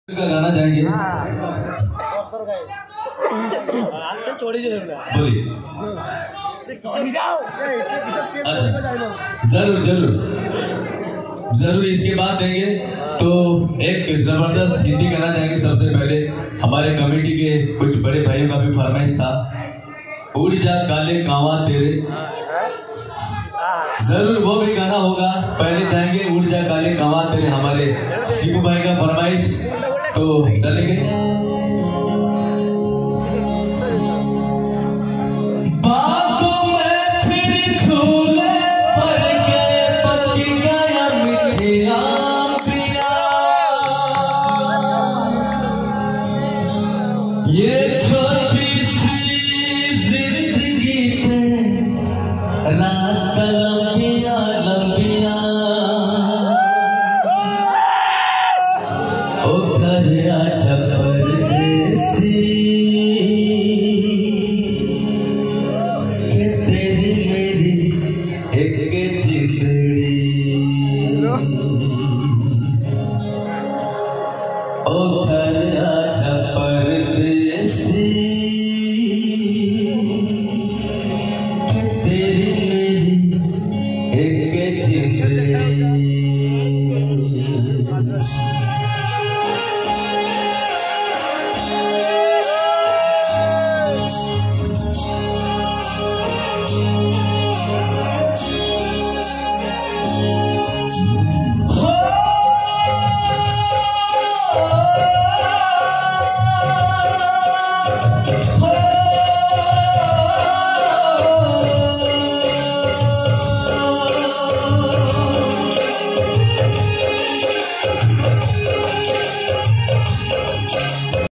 का गाना जाएंगे। बोलिए। जरूर जरूर जरूर इसके बाद देंगे। तो एक जबरदस्त हिंदी गाना जाएंगे। सबसे पहले हमारे कमेटी के कुछ बड़े भाइयों का भी फरमाइश था, उड़ जा काले कांवा तेरे। जरूर वो भी गाना होगा। पहले जाएंगे उड़ जा काले कांवा तेरे, हमारे शिबू भाई का फरमाइश। तो चलेंगे। बातों में फिर झूले पर के पकी गया मिठिया पिया, ये छोटी सी जिंदगी पे रात लंबिया लंबिया, ओ घर आजा परदेसी के तेरी मेरी एक जिंदड़ी, ओ घर